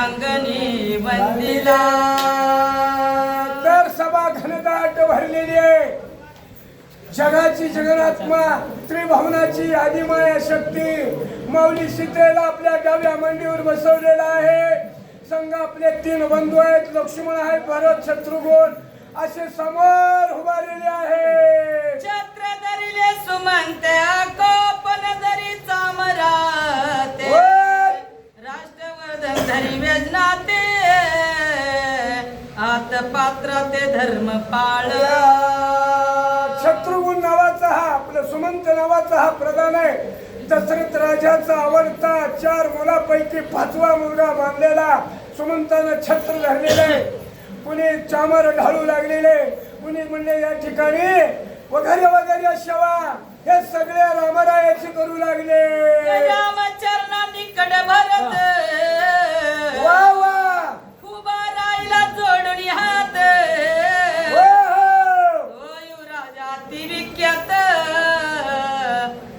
अंगणी वंदिला. तर सभा घनदाट भरलेली आहे. जगाची जगन्नात्मा त्रिभुवनाची आदिमाया शक्ती माऊली सीतेला आपल्या डाव्या मांडीवर बसवलेला आहे. संघ आपले 3 बंधू आहेत. लक्ष्मण आहे, भरत, शत्रुघ्न असे समोर उभारलेले आहे. छत्र धरिले सुमंत कोपन धरी चामराते. राष्ट्रवर्धन धरी वेदनाते आत पात्र ते धर्म पाळ. शत्रुघ्न नावाचा हा आपला सुमंत नावाचा हा प्रधान आहे. दशरथ राजाचा आवडता 4 मुलापैकी 5वा मुलगा मानलेला सुमंतानं छत्र धरलेले आहे. कुणी चामर ढाळू लागलेले, कुणी म्हणले या ठिकाणी वगैरे वगैरे शेवा हे सगळे रामरायाची करू लागले. रामचरणांनी कड भरत वा वा उभा राहिला जोडून हात. राजा ती विख्यात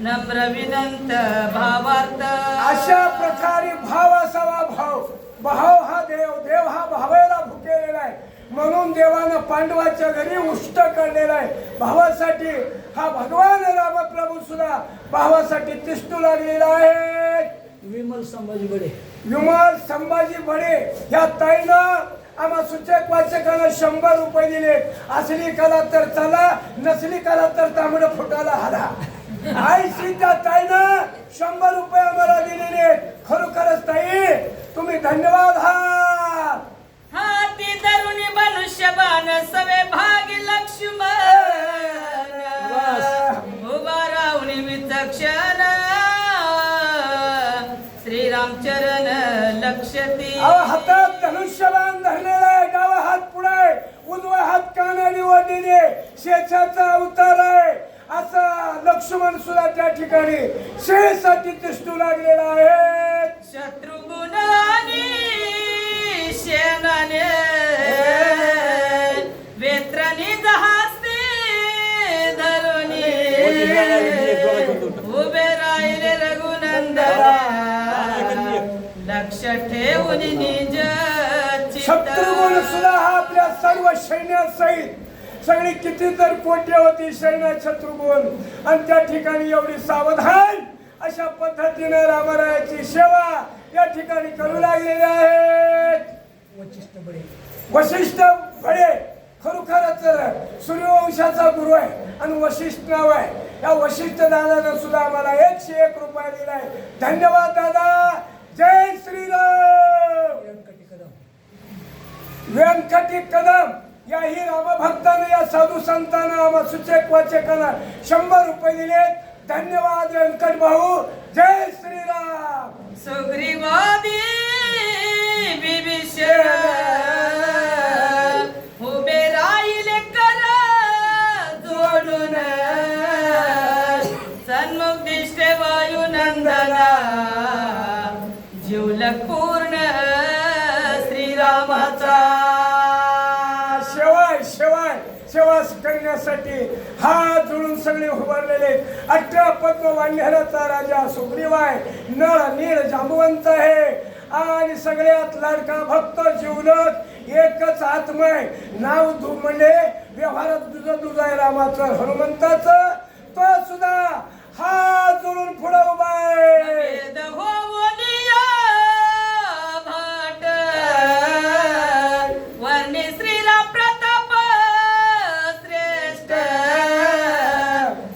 नम्र विनंत भावार्थ. अशा प्रकारे भाव असावा. भाव हा देव, देव हा भावाला भुकेलेला आहे. म्हणून देवानं पांडवाच्या घरी उष्ट काढलेला आहे. भावासाठी हा भगवान रामप्रभू सुद्धा भावासाठी तिष्ठू लागलेला आहे. विमल संभाजी बडे, विमल संभाजी बडे ह्या ताईनं आम्हा सूचक वाचकांना 100 रुपये दिले. असली कला तर चला, नसली कला तर तांबडं फुटाला हाला. आई सीता ताईनं 100 रुपये आम्हाला दिलेले. खरोखरच ताई तुम्ही धन्यवाद. हाती धरुणी मनुष्यबाण सवे भागी लक्ष्मण उभा राहुनी विचक्षण श्रीरामचरण लक्षती. हातात धनुष्यबाण धरलेला आहे. डावा हात पुढे, उजवा हात कानाडी ओढलेले, शेषाचा अवतार आहे. असा लक्ष्मण सुद्धा त्या ठिकाणी शेषासाठी तिष्ठू लागलेला आहे. शत्रुघ्न आणि शेणाने वेत्रणी जहास्ते धरुणी उभे राहिले रघुनंदना लक्ष ठेवून निज शत्रुघ्न सुद्धा हा आपल्या सर्व सैन्यासहित सगळी किती तर कोट्य होती सैन्य शत्रुघ्न आणि त्या ठिकाणी एवढी सावधान अशा पद्धतीने रामरायाची सेवा या ठिकाणी करू लागलेली आहेत. वशिष्ठ बडे खरोखरच सूर्यवंशाचा गुरु आहे आणि वशिष्ठ नाव आहे. या वशिष्ठ दादानं सुद्धा आम्हाला 101 रुपये दिलाय. धन्यवाद दादा. जय श्रीराम. व्यंकटी कदम याही रामभक्तानं या साधू संतांना आम्हा सूचक वाचकांना 100 रुपये दिले. धन्यवाद व्यंकट भाऊ. जय श्रीराम. सुग्रीवादी विभीषण उभे राहिले कर जोडून सन्मुख दिष्टे वायुनंदना जीवलक पूर्ण श्रीरामाचा. सेवा करण्यासाठी हात जोडून सगळे उभारलेले. 18 पद्म वाढण्याचा राजा सुग्रीव आहे. नळ नीळ जांबवंत आहे आणि सगळ्यात लाडका भक्त जीवलक एकच आत्मय. नाव म्हणजे व्यवहारात दुजा आहे रामाचं हनुमंताचं. तो सुद्धा हात जोडून पुढे उभा आहे. वर्णी श्रीराम प्रताप श्रेष्ठ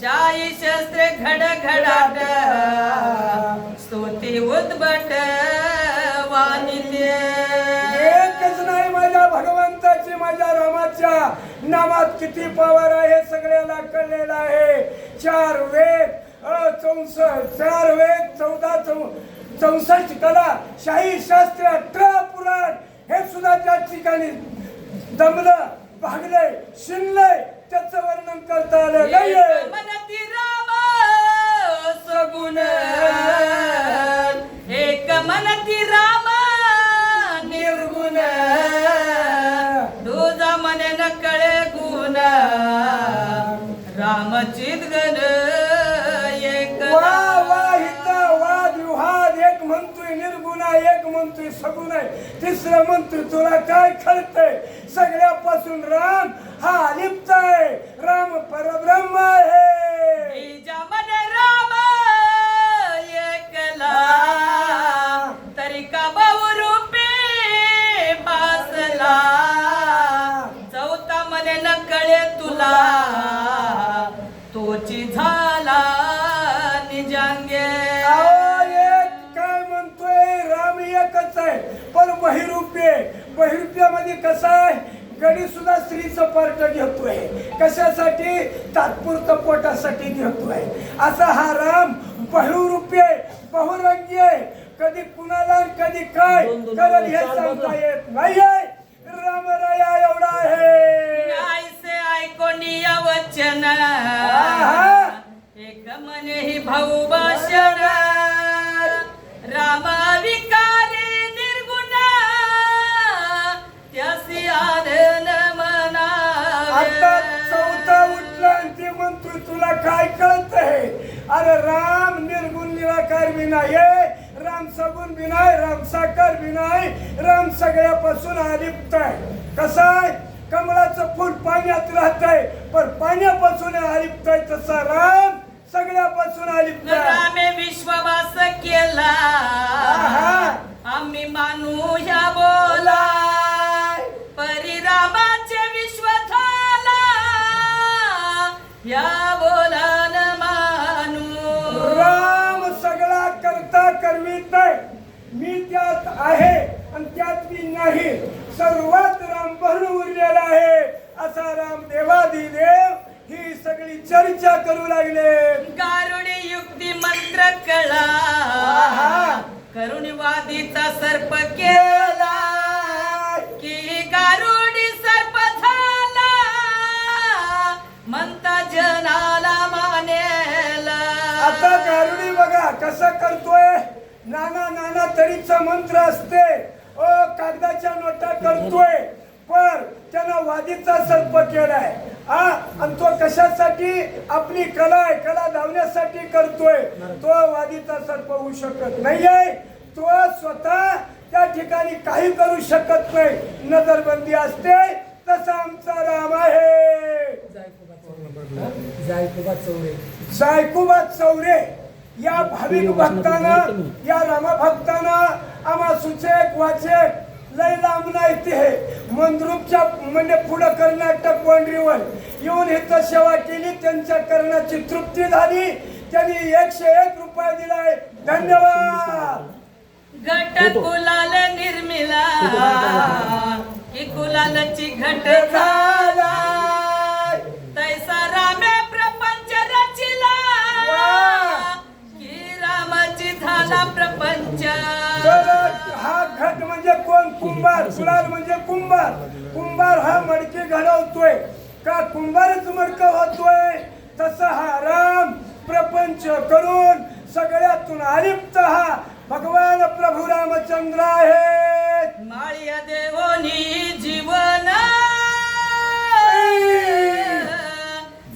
शाही शस्त्रे घडघडाट स्तुती उद्भट वाणिल्य. एकच नाही माझ्या भगवंताची, माझ्या रामाच्या नामात किती पावर आहे सगळ्याला कळलेला आहे. 4 वेद 4 वेद 64 कला, शाही शास्त्र, 18 पुराण हे सुद्धा त्या ठिकाणी दमलं, भागलंय, शिनलंय. त्याचं वर्णन करता आलं नाहीये. मनती राम सगुण एक मनती राम निर्गुण तुझा मने न कळे गुण रामचित गण एक. वाद विवाद एक म्हणतोय निर्गुण आहे, एक म्हणतोय सगुण आहे, तिसरं म्हणतोय तुला काय कळतंय? सगळ्यापासून राम हा अलिप्त आहे, राम परब्रह्म आहे. बीजामन राम एकला तरी का बहुरूपी भासला. चौथा मध्ये न कळे तुला तोची झाला निजांगे. काय म्हणतोय? राम एकच आहे पण बहिरूपी आहे. बहिरूप्यामध्ये कसं आहे? गडी सुद्धा स्त्रीचं पार्ट घेतोय. कशासाठी? तात्पुरतं पोटासाठी घेतोय. असा हा राम बहुरूपी आहे, बहुरंगी आहे. कधी कुणाला कधी काय करल हे सांगता येत नाहीये. रामराया एवढा आहे. ऐसे ऐकून या वचन एक मने ही भाऊ भाषण. राम विकारी निर्गुण त्यासी आनंद आता मनावे. चौथा उठला आणि ते म्हणतोय तुला काय कळतंय? अरे राम निर्गुण निराकार बी नाही, राम सगुण बी नाही, राम साकार बी नाही, राम सगळ्यापासून अलिप्त आहे. कसं आहे? कमळाचं फूल पाण्यात राहतंय पण पाण्यापासून अलिप्त आहे, तसा राम सगळ्यापासून अलिप्त आहे. रामे विश्ववास केला आम्ही मानू ह्या बोला. परिरामाचे विश्व झाला या बोलान मानू. राम सगळा करता करवीत आहे. मी त्यात आहे आणि त्यात मी नाही. सर्वात राम भरून उरलेला आहे असा राम देवादिदेव ही सगळी चर्चा करू लागले. गारुडी युक्ती मंत्र कळा करुणी वादीचा सर्प केला. की गारुडी सर्प झाला म्हणता जनाला मानेला. आता गारुडी बघा कसं करतोय. नाना नाना तरीचा मंत्र असते. ओ कागदाच्या नोटा करतोय पण त्यानं वादीचा सर्प केलाय. आणि तो कशासाठी? आपली कला आहे, कला धावण्यासाठी करतोय. तो वादीचा सर्प होऊ शकत नाहीये. तो स्वतः त्या ठिकाणी काही करू शकत नाही. नजरबंदी असते. तसा आमचा राम आहे. जायकुबा चौरे या भाविक भक्तांना, या रामभक्तांना आम्हा सुचेक वाचेक लय लांब नाही ते मंद्रुपच्या म्हणजे पुढं कर्नाटक बाउंड्रीवर येऊन इथं सेवा केली. त्यांच्या कर्णाची तृप्ती झाली. त्यांनी 101 रुपये दिलाय. धन्यवाद. घट कुलाल निर्मिला की कुलालची घट झाला. तैसा रामे प्रपंच रचिला की रामाची झाला प्रपंच. तर हा घट म्हणजे कोण? कुंभार. कुलाल म्हणजे कुंभार. कुंभार हा मडके घडवतोय का? कुंभारच मडकं होतोय. तसा हा राम प्रपंच करून सगळ्यातून अलिप्त हा भगवान प्रभू रामचंद्र आहे. माळ्या देवोनी जीवन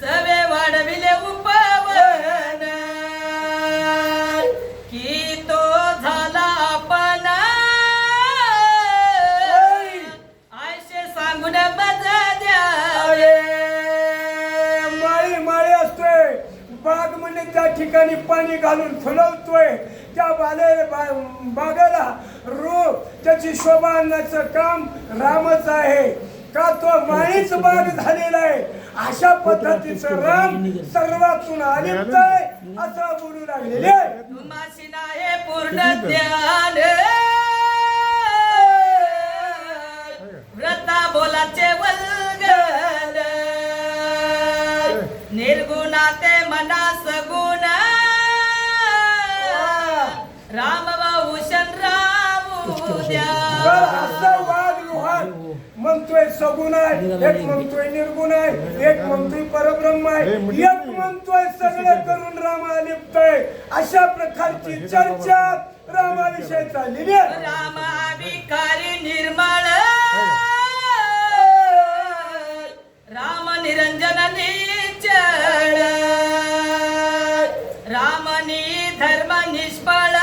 सवे वाढविले उपवन की तो झाला आपण आयशे सांगून बज द्यावे. माळी माळी असतोय. बाग म्हणजे त्या ठिकाणी पाणी घालून फुलवतोय. त्या बागेला रूप त्याची शोभा आणण्याचं काम रामच आहे. का? तो माळीच बाग झालेला आहे. अशा पद्धतीचं राम सर्वातून अलिप्त आहे असं बोलू लागलेले. तुम्हाशी नाही पूर्ण ध्यान व्रता बोलाचे वल्गन निर्गुणाते मनास गुण राम भूषण राम द्या. असं वाद विवाद म्हणतोय सगुण आहे, एक म्हणतोय निर्गुण आहे, एक म्हणतोय परब्रह्म आहे, एक म्हणतोय सगळं करून राम अलिप्त आहे. अशा प्रकारची चर्चा रामाविषयी चाललेली आहे. राम विकारी निर्मळ राम निरंजन निचळ रामनी धर्म निष्फळ